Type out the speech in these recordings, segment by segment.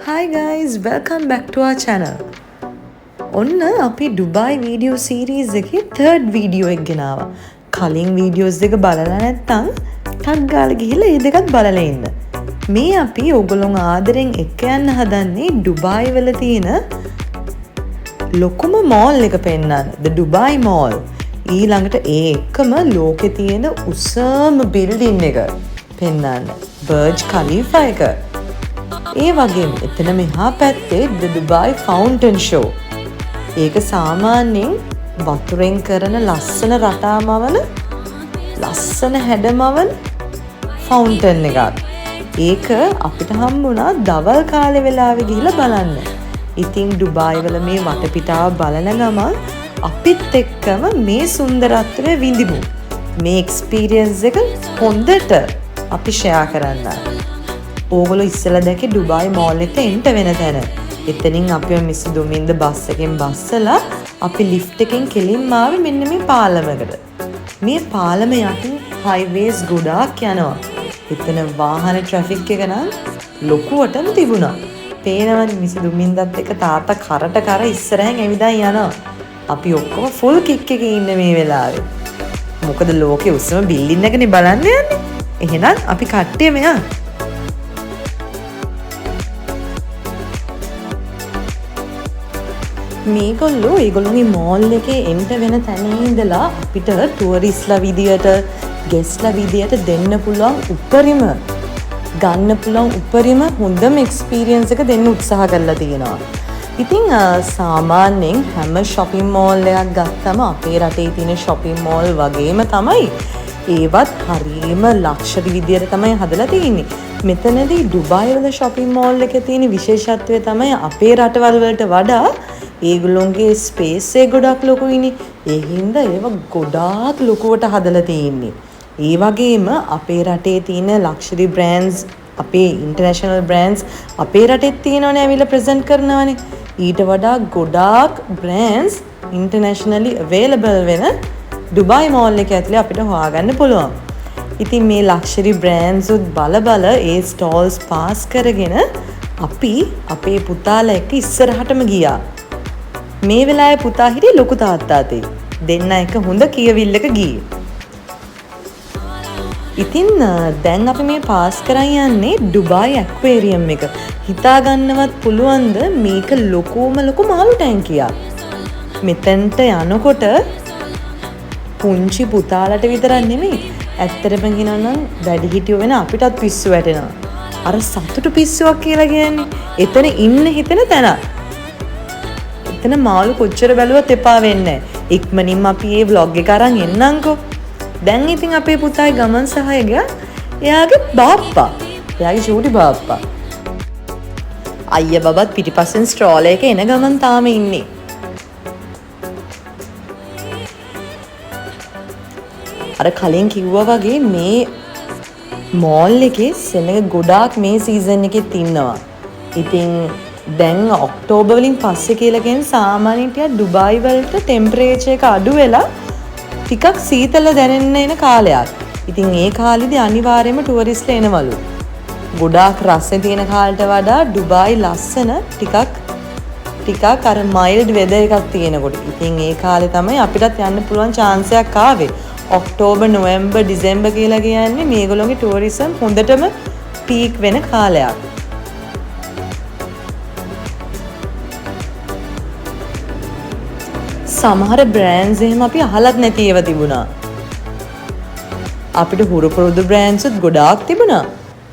Hi guys, welcome back to our channel. ඔන්න අපි Dubai video series එකේ third video එක ගෙනාවා. කලින් වීඩියෝස් දෙක බලලා නැත්නම් ටක් ගාලා ගිහලා ඒ දෙකත් බලලා ඉන්න. මේ අපි ඔයගොල්ලෝ ආදරෙන් එක්ක යන්න හදන්නේ ඩුබායි වල තියෙන ලොකුම මෝල් එක පෙන්නන්න. The Dubai Mall. ඊළඟට ඒ එකම ලෝකේ තියෙන උසම බිල්ඩින් එක පෙන්නන්න. Burj Khalifa එක. ඒ වගේම එතන මෙහා පැත්තේ The Dubai Fountain Show. ඒක සාමාන්‍යයෙන් වතුරෙන් කරන ලස්සන රටාමවන ලස්සන හැඩමවන ෆවුන්ටන් එකක්. ඒක අපිට හම්බුණා දවල් කාලේ වෙලාවෙ ගිහිල්ලා බලන්න. ඉතින් ඩුබායි වල මේ වටපිටාව බලන ගමන් අපිත් එක්කම මේ සුන්දරත්වය විඳිමු. මේ එක්ස්පීරියන්ස් එක හොඳට අපි ෂෙයා කරන්න. ඕගොල්ලෝ ඉස්සෙල්ලා දැක්කේ ඩුබායි මෝල් එකට එන්ට වෙන තැන. එතනින් අපිව මිස් දුමින්ද බස් එකෙන් බස්සලා අපි ලිෆ්ට් එකෙන් කෙලින්ම ආවේ මෙන්න මේ පාලමකට. මේ පාලම යටින් හයිවේස් ගොඩාක් යනවා. එතන වාහන ට්‍රැෆික් එක නම් ලොකුවටම තිබුණා. පේනවනේ මිස් දුමින්දත් එක්ක තාත්තා කරට කර ඉස්සරහෙන් ඇවිදන් යනවා. අපි ඔක්කොම ෆුල් කික් එකේ ඉන්න මේ වෙලාවේ. මොකද ලෝකේ උසම බිල්ඩින් එකනේ බලන්න යන්නේ. එහෙනම් අපි කට්ටියම යන්න. මේගොල්ලෝ ඒගොල්ලෝගේ මෝල් එකේ එන්ට වෙන තැනේ ඉඳලා අපිට ටුවරිස්ලා විදියට ගෙස්ලා විදියට දෙන්න පුළුවන් උපරිම ගන්න පුළුවන් උපරිම හොඳම එක්ස්පීරියන්ස් එක දෙන්න උත්සාහ කරලා තියෙනවා. ඉතින් සාමාන්‍යයෙන් හැම shopping mall එකක් ගත්තම අපේ රටේ තියෙන shopping mall වගේම තමයි ඒවත් හරියම ලක්ෂරි විදියට තමයි හදලා තියෙන්නේ. මෙතනදී ඩුබායි වල shopping mall එකේ තියෙන විශේෂත්වය තමයි අපේ රටවල් වලට වඩා ඒගොල්ලෝගේ ස්පේස් එක ගොඩක් ලොකුයිනේ. ඒ හින්දා ඒව ගොඩාක් ලොකුවට හදලා තියෙන්නේ. ඒ වගේම අපේ රටේ තියෙන ලක්ෂරි බ්‍රෑන්ඩ්ස් අපේ ඉන්ටර්නැෂනල් බ්‍රෑන්ඩ්ස් අපේ රටෙත් තියෙනවනේ ඇවිල්ලා ප්‍රසන්ට් කරනවනේ. ඊට වඩා ගොඩාක් බ්‍රෑන්ඩ්ස් ඉන්ටර්නැෂනලි අවේලබල් වෙන ඩුබායි මෝල් එක ඇතුලේ අපිට හොයාගන්න පුළුවන්. ඉතින් මේ ලක්ෂරි බ්‍රෑන්ඩ්ස් උත් බල ඒ ස්ටෝල්ස් පාස් කරගෙන අපි අපේ පුතාලා එක්ක ඉස්සරහටම ගියා. මේ වෙලාවේ පුතා හිටියේ ලොකු තාත්තා අතේ. දෙන්න එක හොඳ කියවිල්ලක ගියේ. ඉතින් දැන් අපි මේ පාස් කරන් යන්නේ ඩුබායි ඇක්වේරියම් එක. හිතා ගන්නවත් පුළුවන්ද මේක ලොකුම ලොකු මාළු ටැංකියක්. මෙතනට යනකොට පුංචි පුතාලට විතරක් නෙමෙයි ඇත්තටම කියනවා නම් වැඩිහිටියෝ වෙන අපිටත් පිස්සු වැටෙනවා. අර සතුටු පිස්සුවක් කියලා කියන්නේ එතන ඉන්න හිතෙන තැන. එතන මාළු කොච්චර බැලුවත් එපා වෙන්නේ නැහැ. ඉක්මනින්ම අපි මේ vlog එක අරන් එන්නම්කෝ. දැන් ඉතින් අපේ පුතායි ගමන් සහායකයා එයාගේ බාප්පා. එයාගේ චූටි බාප්පා. අයියා බබත් පිටිපස්සෙන් ස්ට්‍රෝල් එක එන ගමන් තාම ඉන්නේ. අර කලින් කිව්වා වගේ මේ මෝල් එකේ සෙනග ගොඩාක් මේ සීසන් එකෙත් ඉන්නවා. ඉතින් දැන් ඔක්තෝබර් වලින් පස්සේ කියලා කියන්නේ සාමාන්‍යයෙන් ටිකක් ඩුබායි වලට ටෙම්පරේචර් එක අඩු වෙලා ටිකක් සීතල දැනෙන්න එන කාලයක්. ඉතින් ඒ කාලෙදී අනිවාර්යයෙන්ම ටුවරිස්ට්ලා එනවලු. ගොඩාක් රස්නේ තියෙන කාලට වඩා ඩුබායි ලස්සන ටිකක් අර මයිල්ඩ් වෙදර් එකක් තියෙනකොට. ඉතින් ඒ කාලේ තමයි අපිටත් යන්න පුළුවන් chance එකක් ආවේ. ඔක්තෝබර් නොවැම්බර් ඩිසෙම්බර් කියලා කියන්නේ මේගොල්ලෝගේ ටුවරිසම් හොඳටම පීක් වෙන කාලයක්. සමහර බ්‍රෑන්ඩ්ස් එහෙම අපි අහලත් නැති ඒවා තිබුණා. අපිට හුරු පුරුදු බ්‍රෑන්ඩ්ස් උත් ගොඩාක් තිබුණා.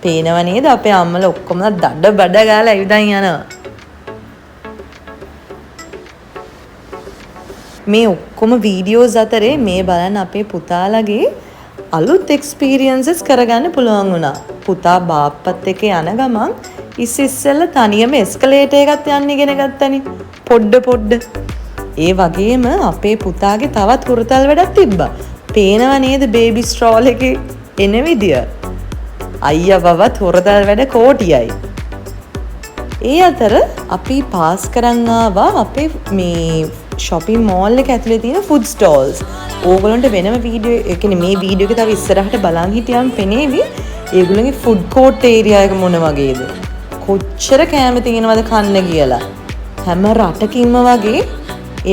පේනව නේද අපේ අම්මලා ඔක්කොම දඩ බඩ ගාලා ඇවිදන් යනවා. මේ ඔක්කොම වීඩියෝස් අතරේ මේ බලන්න අපේ පුතාලගේ අලුත් එක්ස්පීරියන්සස් කරගන්න පුළුවන් වුණා. පුතා බාප්පත් එක්ක යන ගමන් ඉස්සෙල්ලා තනියම එස්කලේටර් එකත් යන්න ඉගෙන ගත්තනේ. පොඩ්ඩ. ඒ වගේම අපේ පුතාගේ තවත් හුරතල් වැඩක් තිබ්බා. පේනව නේද බේබි ස්ට්‍රෝල් එකේ එන විදිය. අයියා බවත් හුරතල් වැඩ කෝටියයි. ඒ අතර අපි පාස් කරන් ආවා අපේ මේ shopping mall එක ඇතුලේ තියෙන food stalls. ඕගොල්ලන්ට වෙනම වීඩියෝ ඒ කියන්නේ මේ වීඩියෝ එක තව ඉස්සරහට බලන් හිටියම් පෙනේවි. ඒගොල්ලන්ගේ food court area එක මොන වගේද? කොච්චර කෑම තියෙනවද කන්න කියලා. හැම රටකින්ම වගේ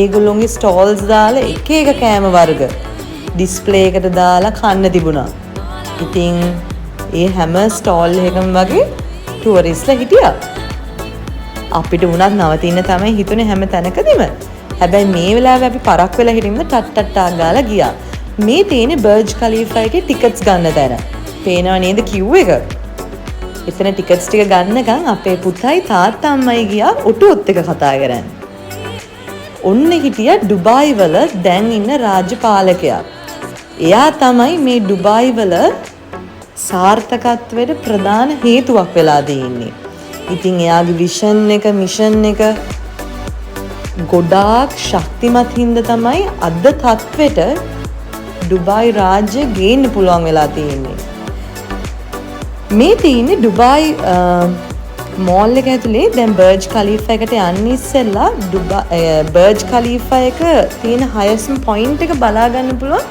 ඒගොල්ලොන්ගේ ස්ටෝල්ස් දාලා එක එක කෑම වර්ග ඩිස්ප්ලේ එකට දාලා කන්න තිබුණා. ඉතින් ඒ හැම ස්ටෝල් එකකම වගේ ටුවරිස්ට්ලා හිටියා. අපිට උනත් නවතින්න තමයි හිතුනේ හැම තැනකදීම. හැබැයි මේ වෙලාවේ අපි පරක් වෙලා හිටින්ද ටට්ටට්ටා ගාලා ගියා. මේ තියෙන්නේ බර්ජ් ඛලීෆා එකේ ටිකට්ස් ගන්න තැන. පේනව නේද කිව් එක? එතන ටිකට්ස් ටික ගන්නකම් අපේ පුතයි තාත්තා අම්මයි ගියා ඔටුවත් එක කතා කරන්න. ඔන්න හිටියා ඩුබායි වල දැන් ඉන්න රාජ්‍ය පාලකයා. එයා තමයි මේ ඩුබායි වල සාර්ථකත්වයට ප්‍රධාන හේතුවක් වෙලා තියෙන්නේ. ඉතින් එයාගේ විෂන් එක මිෂන් එක ගොඩාක් ශක්තිමත් හින්දා තමයි අද තත්වෙට ඩුබායි රාජ්‍ය ගේන්න පුළුවන් වෙලා තියෙන්නේ. මේ තියෙන්නේ ඩුබායි මෝල් එක ඇතුලේ. දැන් බර්ජ් ඛලීෆා එකට යන්න ඉස්සෙල්ලා බර්ජ් ඛලීෆා එක තියෙන highest point එක බලා ගන්න පුළුවන්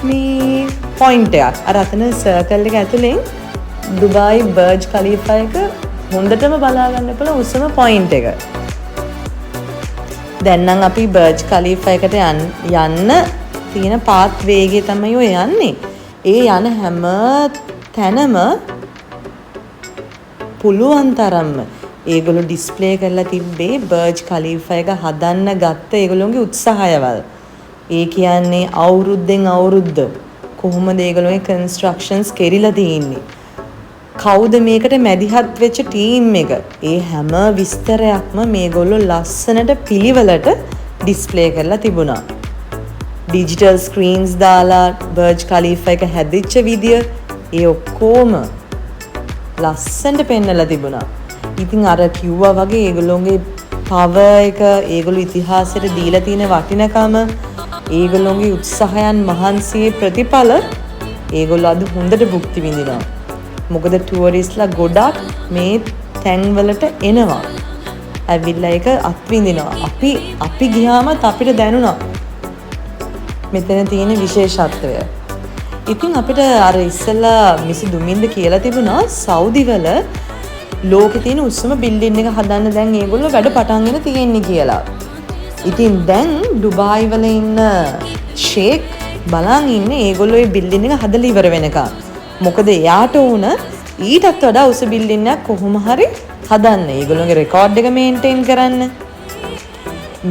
මේ point එකක්. අර අතන circle එක ඇතුලෙන් ඩුබායි බර්ජ් ඛලීෆා එක හොඳටම බලා ගන්න පුළුවන් උසම point එක. දැන් නම් අපි බර්ජ් ඛලීෆා එකට යන්න තියෙන පාත් වේගය තමයි ඔය යන්නේ. ඒ යන හැම තැනම පුළුවන් තරම්ම ඒගොල්ලෝ ඩිස්ප්ලේ කරලා තිබ්බේ බර්ජ් ඛලීෆා එක හදන්න ගත්ත ඒගොල්ලෝගේ උත්සාහයවල්. ඒ කියන්නේ අවුරුද්දෙන් අවුරුද්ද කොහොමද ඒගොල්ලෝගේ කන්ස්ට්‍රක්ෂන්ස් කෙරිලා තියෙන්නේ. කවුද මේකට මැදිහත් වෙච්ච ටීම් එක. ඒ හැම විස්තරයක්ම මේගොල්ලෝ ලස්සනට පිළිවෙලට ඩිස්ප්ලේ කරලා තිබුණා. ඩිජිටල් ස්ක්‍රීන්ස් දාලා බර්ජ් ඛලීෆා එක හැදිච්ච විදිය ඒ ඔක්කොම ලස්සනට පෙන්නලා තිබුණා. ඉතින් අර කිව්වා වගේ ඒගොල්ලෝගේ පවර් එක, ඒගොල්ලෝ ඉතිහාසයට දීලා තියෙන වටිනකම, ඒගොල්ලෝගේ උත්සාහයන් මහන්සියේ ප්‍රතිඵල ඒගොල්ලෝ අද හොඳට භුක්ති විඳිනවා. මොකද ටුවරිස්ට්ලා ගොඩක් මේ තැන්වලට එනවා. ඇවිල්ලා ඒක අත්විඳිනවා. අපි ගියාමත් අපිට දැනුණා මෙතන තියෙන විශේෂත්වය. ඉතින් අපිට අර ඉස්සෙල්ලා මිසි දුමින්ද කියලා තිබුණා සෞදි වල ලෝකේ තියෙන උස්සම බිල්ඩින් එක හදන්න දැන් ඒගොල්ලෝ වැඩ පටන්ගෙන තියෙන්නේ කියලා. ඉතින් දැන් ඩුබායි වල ඉන්න ෂේක් බලන් ඉන්නේ ඒගොල්ලෝ මේ බිල්ඩින් එක හදලා ඉවර වෙනකම්. මොකද එයාට උන ඊටත් වඩා උස බිල්ඩින් එකක් කොහොම හරි හදන්න. ඒගොල්ලෝගේ රෙකෝඩ් එක මේන්ටේන් කරන්න.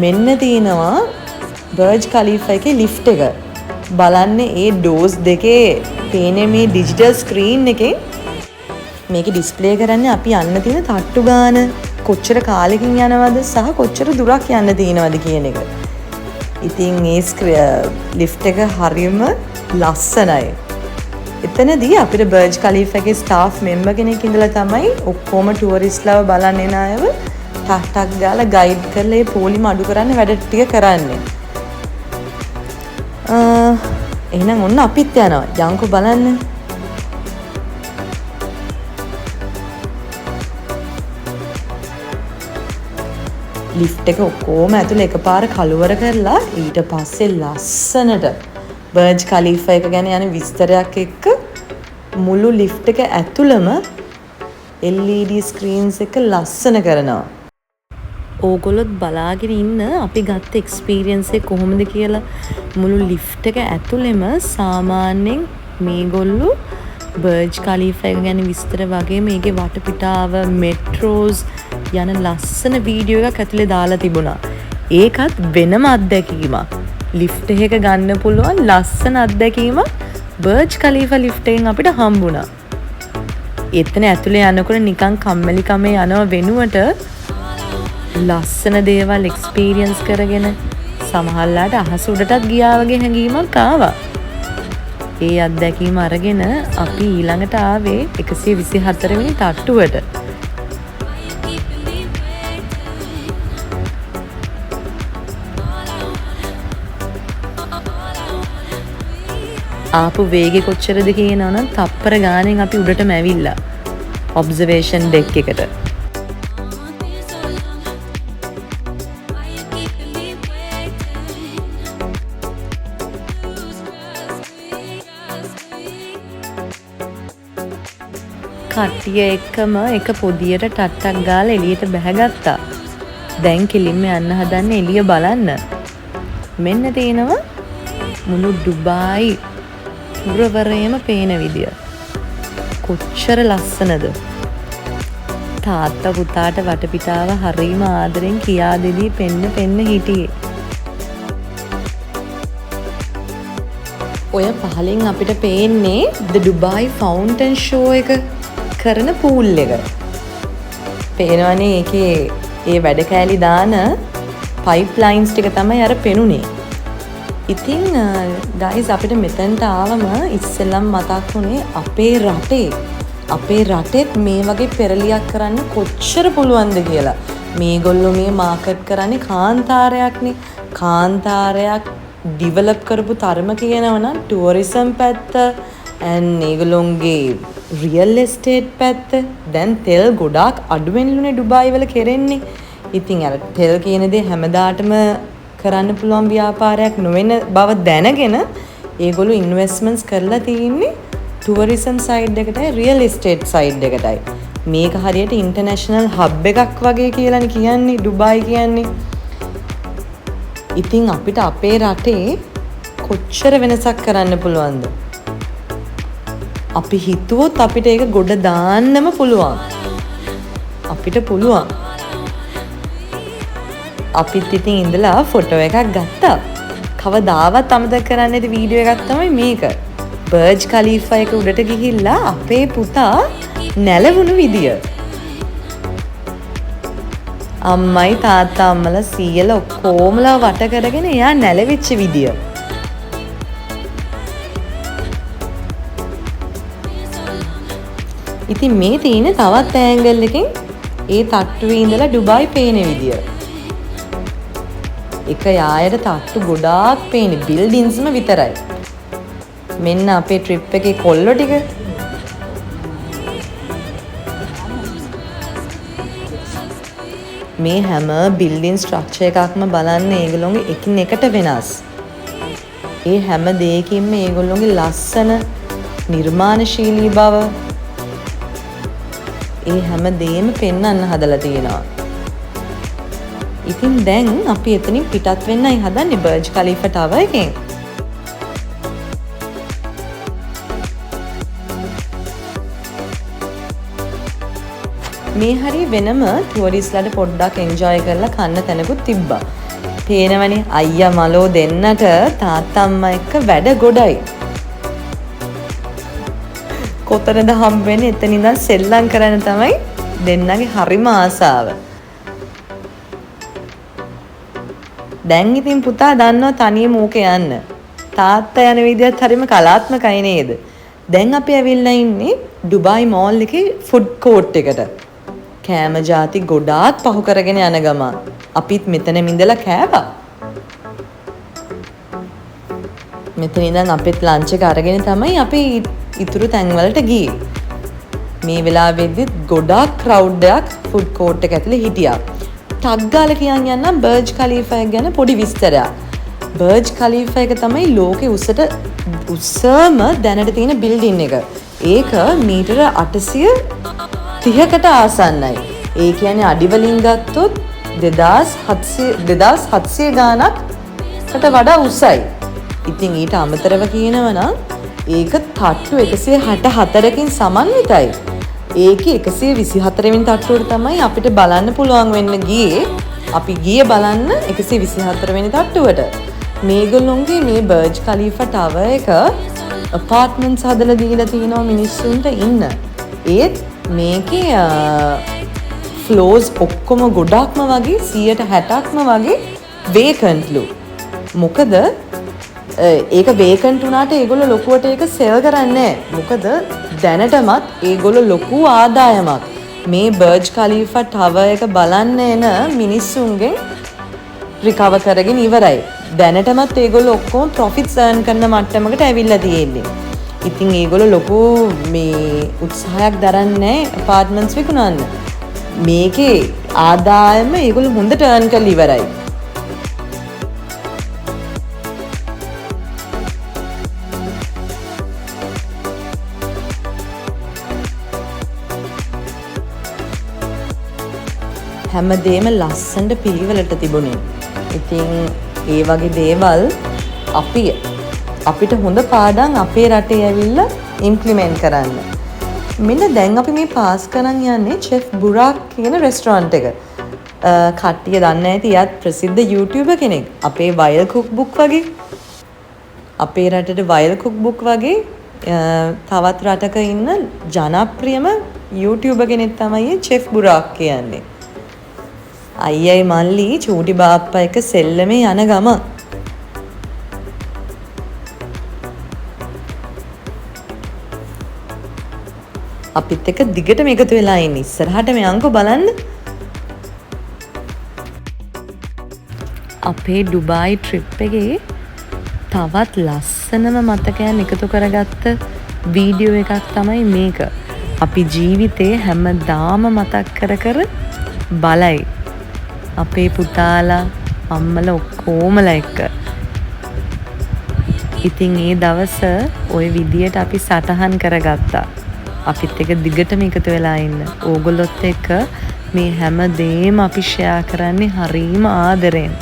මෙන්න තියෙනවා බර්ජ් ඛලීෆා එකේ ලිෆ්ට් එක. බලන්න ඒ ඩෝස් දෙකේ පේන මේ ඩිජිටල් ස්ක්‍රීන් එකේ මේක ඩිස්ප්ලේ කරන්නේ අපි යන්න තියෙන තට්ටු ගාන, කොච්චර කාලෙකින් යනවද සහ කොච්චර දුරක් යන්න තියෙනවද කියන එක. ඉතින් ඒ ලිෆ්ට් එක හරියම ලස්සනයි. එතනදී අපිට බර්ජ් ඛලීෆා එකේ ස්ටාෆ් මෙම්බර් කෙනෙක් ඉඳලා තමයි ඔක්කොම ටුවරිස්ට්ලාව බලන්න එන අයව ටක් ගාලා ගයිඩ් කරලා ඒ පොලිම අඩු කරන්න වැඩ ටික කරන්නේ. එහෙනම් ඔන්න අපිත් යනවා. යන්කෝ බලන්න. ලිෆ්ට් එක ඔක්කොම ඇතුළේ එකපාර කලවර කරලා ඊට පස්සේ ලස්සනට බර්ජ් ඛලීෆා එක ගැන යන විස්තරයක් එක්ක මුළු ලිෆ්ට් එක ඇතුළම LED ස්ක්‍රීන්ස් එක ලස්සන කරනවා. ඕගොල්ලොත් බලාගෙන ඉන්න අපි ගත්ත එක්ස්පීරියන්ස් එක කොහොමද කියලා. මුළු ලිෆ්ට් එක ඇතුළෙම සාමාන්‍යයෙන් මේගොල්ලෝ බර්ජ් ඛලීෆා එක ගැන විස්තර වගේ මේකේ වටපිටාව, මෙට්‍රෝස් යන ලස්සන වීඩියෝ එකක් ඇතුලේ දාලා තිබුණා. ඒකත් වෙනම අත්දැකීමක්. ලිෆ්ට් එක ගන්න පුළුවන් ලස්සන අත්දැකීමක් බර්ජ් ඛලීෆා ලිෆ්ට් එකෙන් අපිට හම්බුණා. එතන ඇතුලේ යනකොට නිකන් කම්මැලි කමේ යනව වෙනුවට ලස්සන දේවල් එක්ස්පීරියන්ස් කරගෙන සමහරලාට අහස උඩටත් ගියා වගේ හැඟීමක් ආවා. ඒ අත්දැකීම අරගෙන අපි ඊළඟට ආවේ 124 වෙනි තට්ටුවට. ආපු වේගෙ කොච්චරද කියනවනම් තප්පර ගානෙන් අපි උඩටම ඇවිල්ලා ඔබ්සර්වේෂන් ඩෙක් එකට. කට්ටිය එක්කම එක පොදියට ටට්ටක් ගාලා එළියට බැහැගත්තා. දැන් කිලින්ම යන්න හදන්නේ එළිය බලන්න. මෙන්න තියෙනවා මුළු ඩුබායි පුරවරයම පේන විදිය. කොච්චර ලස්සනද. තාත්තා පුතාට වටපිටාව හරීම ආදරෙන් කියා දෙදී පෙන්න හිටියේ. ඔය පහලින් අපිට පේන්නේ The Dubai Fountain Show එක කරන පූල් එක. පේනවනේ ඒකේ ඒ වැඩ කෑලි දාන පයිප්ලයින්ස් ටික තමයි අර පෙනුනේ. ඉතින් ගයිස් අපිට මෙතනට ආවම ඉස්සෙල්ලම මතක් වුණේ අපේ රටෙත් මේ වගේ පෙරලියක් කරන්න කොච්චර පුළුවන්ද කියලා. මේගොල්ලෝ මේ මාකට් කරන්නේ කාන්තාරයක්නේ. කාන්තාරයක් ඩිවලොප් කරපු තරම කියනවනම් ටුවරිසම් පැත්ත and ඒගොල්ලොන්ගේ රියල් එස්ටේට් පැත්ත. දැන් තෙල් ගොඩාක් අඩුවෙන්ලුනේ ඩුබායි වල කෙරෙන්නේ. ඉතින් අර තෙල් කියන දේ හැමදාටම කරන්න පුළුවන් ව්‍යාපාරයක් නොවන බව දැනගෙන ඒගොල්ලෝ ඉන්වෙස්ට්මන්ට්ස් කරලා තියෙන්නේ tourism side එකටයි real estate side එකටයි. මේක හරියට ඉන්ටර්නැෂනල් හබ් එකක් වගේ කියලානේ කියන්නේ ඩුබායි කියන්නේ. ඉතින් අපිට අපේ රටේ කොච්චර වෙනසක් කරන්න පුළුවන්ද? අපි හිතුවොත් අපිට ඒක ගොඩ දාන්නම පුළුවන්. අපිට පුළුවන්. අපිත් ඉතින් ඉඳලා ෆොටෝ එකක් ගත්තා. කවදාවත් අමතක කරන්නේ නැති වීඩියෝ එකක් තමයි මේක. බර්ජ් ඛලීෆා එක උඩට ගිහිල්ලා අපේ පුතා නැලවුණු විදිය. අම්මයි තාත්තා අම්මලා සීයලා ඔක්කොමලා වට කරගෙන එයා නැලවිච්ච විදිය. ඉතින් මේ තියෙන තවත් ඇන්ගල් එකකින් ඒ තට්ටුවේ ඉඳලා ඩුබායි පේන විදිය. එක යායට තට්ටු ගොඩාක් පේන්නේ බිල්ඩින්ස්ම විතරයි. මෙන්න අපේ ට්‍රිප් එකේ කොල්ලෝ ටික. මේ හැම බිල්ඩින් ස්ට්‍රක්චර් එකක්ම බලන්න ඒගොල්ලෝගේ එකින් එකට වෙනස්. ඒ හැම දෙයකින්ම ඒගොල්ලෝගේ ලස්සන නිර්මාණශීලී බව ඒ හැම දෙයක්ම පෙන්වන්න හදලා තියෙනවා. ඉතින් දැන් අපි එතනින් පිටත් වෙන්නයි හදන්නේ බර්ජ් ඛලීෆා ටවර් එකෙන්. මේ හරිය වෙනම ටුවරිස්ට්ලාට පොඩ්ඩක් එන්ජොයි කරලා කන්න තැනකුත් තිබ්බා. පේනවනේ අයියා මලෝ දෙන්නට තාත්තා අම්මා එක්ක වැඩ ගොඩයි. කොතනද හම්බ වෙන්නේ එතන ඉඳන් සෙල්ලම් කරන්න තමයි දෙන්නගේ හරිම ආසාව. දැන් ඉතින් පුතා දන්නවා තනියම ඌක යන්න. තාත්තා යන විදිහත් හරිම කලාත්මකයි නේද? දැන් අපි ඇවිල්ලා ඉන්නේ ඩුබායි මෝල් එකේ ෆුඩ් කෝට් එකට. කෑම ಜಾති ගොඩාක් පහු කරගෙන යන ගමන් අපිත් මෙතනම ඉඳලා කෑවා. මෙතන ඉඳන් අපිත් ලන්ච් එක අරගෙන තමයි අපි ඉතුරු තැන්වලට ගියේ. මේ වෙලාවෙද්දි ගොඩාක් ක්‍රවුඩ් එකක් ෆුඩ් කෝට් එක ඇතුලේ හිටියා. ටක් ගාලා කියන් යන්නම් බර්ජ් ඛලීෆා එක ගැන පොඩි විස්තරයක්. බර්ජ් ඛලීෆා එක තමයි ලෝකේ උසම දැනට තියෙන බිල්ඩින් එක. ඒක මීටර 830කට ආසන්නයි. ඒ කියන්නේ අඩි වලින් ගත්තොත් 2700 ගානකට වඩා උසයි. ඉතින් ඊට අමතරව කියනවනම් ඒක තට්ටු 164කින් සමන්විතයි. ඒකේ 124 වෙනි තට්ටුවට තමයි අපිට බලන්න පුළුවන් වෙන්න ගියේ. අපි ගියේ බලන්න 124 වෙනි තට්ටුවට. මේගොල්ලොන්ගේ මේ බර්ජ් ඛලීෆා ටවර් එක අපාර්ට්මන්ට්ස් හදලා දීලා තියෙනවා මිනිස්සුන්ට ඉන්න. ඒත් මේකේ ෆ්ලෝස් ඔක්කොම ගොඩක්ම වගේ 160ක්ම වගේ වේකන්ට්ලු. මොකද ඒක වේකන්ට් වුණාට ඒගොල්ලෝ ලොකුවට ඒක සෙල් කරන්නේ නැහැ. මොකද දැනටමත් ඒගොල්ලෝ ලොකු ආදායමක් මේ බර්ජ් ඛලීෆා ටවර් එක බලන්න එන මිනිස්සුන්ගෙන් රිකවර් කරගෙන ඉවරයි. දැනටමත් ඒගොල්ලෝ ඔක්කොම ප්‍රොෆිට්ස් earn කරන මට්ටමකට ඇවිල්ලා තියෙන්නේ. ඉතින් ඒගොල්ලෝ ලොකු මේ උත්සාහයක් දරන්නේ අපාර්ට්මන්ට්ස් විකුණන්න. මේකේ ආදායම ඒගොල්ලෝ හොඳට earn කරලා ඉවරයි. හැමදේම ලස්සනට පිළිවෙලට තිබුණේ. ඉතින් ඒ වගේ දේවල් අපිට හොඳ පාඩම් අපේ රටේ ඇවිල්ලා ඉම්ප්ලිමන්ට් කරන්න. මෙන්න දැන් අපි මේ පාස් කරන් යන්නේ චෙෆ් බුරාක් කියන රෙස්ටොරන්ට් එක. කට්ටිය දන්නේ නැති යත් ප්‍රසිද්ධ YouTuber කෙනෙක්. අපේ වයල් කුක් බුක් වගේ. අපේ රටේ වයල් කුක් බුක් වගේ තවත් රටක ඉන්න ජනප්‍රියම YouTuber කෙනෙක් තමයි චෙෆ් බුරාක් කියන්නේ. අයියයි මල්ලි චූටි බාප්පා එක සෙල්ලමේ යන ගම. අපිත් එක්ක දිගටම එකතු වෙලා ඉන්න ඉස්සරහට මේ අංකෝ බලන්න. අපේ ඩුබායි ට්‍රිප් එකේ තවත් ලස්සනම මතකයන් එකතු කරගත්ත වීඩියෝ එකක් තමයි මේක. අපි ජීවිතේ හැමදාම මතක් කර බලයි. අපේ පුතාලා අම්මලා ඔක්කොමලා එක්ක. ඉතින් ඒ දවස ওই විදියට අපි සටහන් කරගත්තා. අපිත් එක දිගටම එකතු වෙලා ඉන්න. ඕගොල්ලොත් එක්ක මේ හැම දෙයක්ම අපි ෂෙයා කරන්නේ හරීම ආදරෙන්.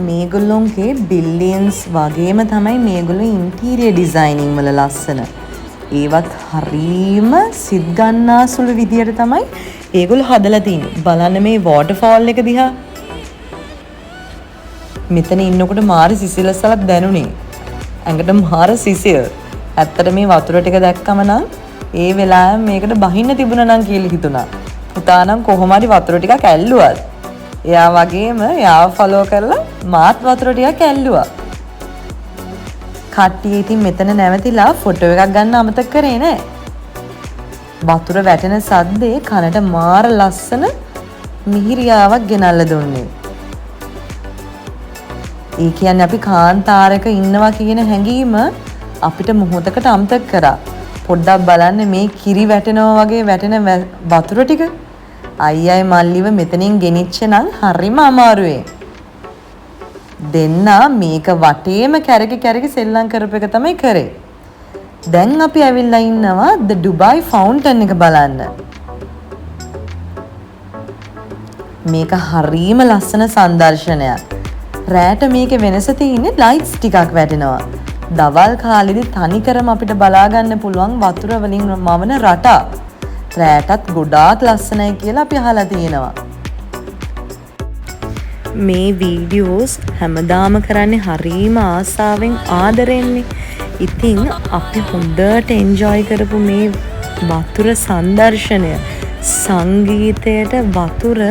මේගොල්ලොන්ගේ බිලියන්ස් වගේම තමයි මේගොල්ලෝ ඉන්ටීරියර් ඩිසයිනින් වල ලස්සන. ඒවත් හරීම සිත් ගන්නාසුළු විදියට තමයි ඒගොල්ලෝ හදලා තින්නේ. බලන්න මේ වෝටර්ෆෝල් එක දිහා. මෙතන ඉන්නකොට මාර සිසිලසලක් දැනුනේ. ඇඟට මාර සිසිල්. ඇත්තට මේ වතුර ටික දැක්කම නම් ඒ වෙලාවෙම මේකට බහින්න තිබුණා නම් කියලා හිතුණා. පුතා නම් කොහොම හරි වතුර ටිකක් ඇල්ලුවා. එයා වගේම එයාව ෆලෝ කරලා මාත් වතුර ටිකක් ඇල්ලුවා. කට්ටිය ඉතින් මෙතන නැවතිලා ෆොටෝ එකක් ගන්න අමතක කරේ නෑ. වතුර වැටෙන සද්දේ කනට මාර ලස්සන මිහිරියාවක් ගෙනල්ලා දුන්නේ. ඒ කියන්නේ අපි කාන්තාරයක ඉන්නවා කියන හැඟීම අපිට මොහොතකට අමතක කරා. පොඩ්ඩක් බලන්න මේ කිරි වැටෙනවා වගේ වැටෙන වතුර ටික. අයියයි මල්ලිව මෙතනින් ගෙනිච්ච නම් හරිම අමාරුවේ. දෙන්නා මේක වටේම කැරකි සෙල්ලම් කරපු එක තමයි කරේ. දැන් අපි ඇවිල්ලා ඉන්නවා The Dubai Fountain එක බලන්න. මේක හරීම ලස්සන සංදර්ශනයක්. රෑට මේකේ වෙනස තියෙන්නේ ලයිට්ස් ටිකක් වැටෙනවා. දවල් කාලෙදි තනිකරම අපිට බලා ගන්න පුළුවන් වතුර වලින් මවන රටා. රෑටත් ගොඩාක් ලස්සනයි කියලා අපි අහලා තියෙනවා. මේ වීඩියෝස් හැමදාම කරන්නේ හරීම ආසාවෙන් ආදරෙන්නේ. ඉතින් අපි හොඳට එන්ජොයි කරපු මේ වතුර සංදර්ශනය සංගීතයට වතුර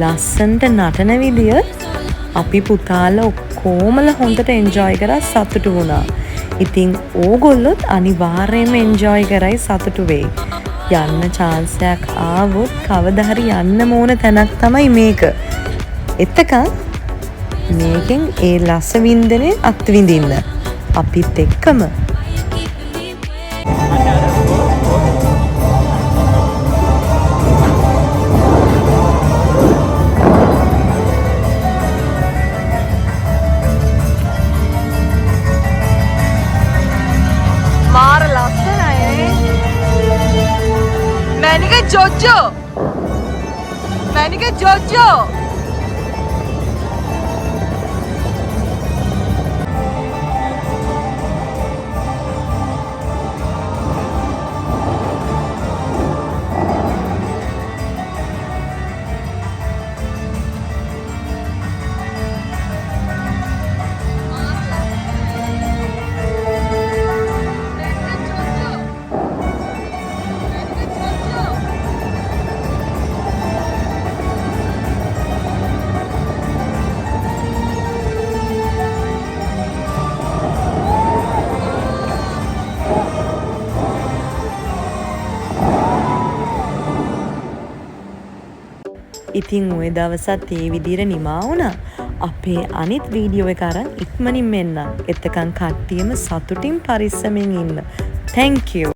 ලස්සනට නටන විදිය අපි පුතාලා ඔක්කොමලා හොඳට එන්ජොයි කරා සතුටු වුණා. ඉතින් ඕගොල්ලොත් අනිවාර්යයෙන්ම එන්ජොයි කරයි සතුටු වෙයි. යන්න chance එකක් ආවොත් කවදා හරි යන්න ඕන තැනක් තමයි මේක. එතකන් මේකෙන් ඒ රස වින්දනේ අත්විඳින්න අපිත් එක්කම. මාර ලස්සනයි. මැනික ජොජෝ ඉතින් ওই දවසත් ඒ විදිහට නිමා වුණා. අපේ අනිත් වීඩියෝ එක අරන් ඉක්මනින් මෙන්න. එතකන් කට්ටියම සතුටින් පරිස්සමින් ඉන්න. Thank you.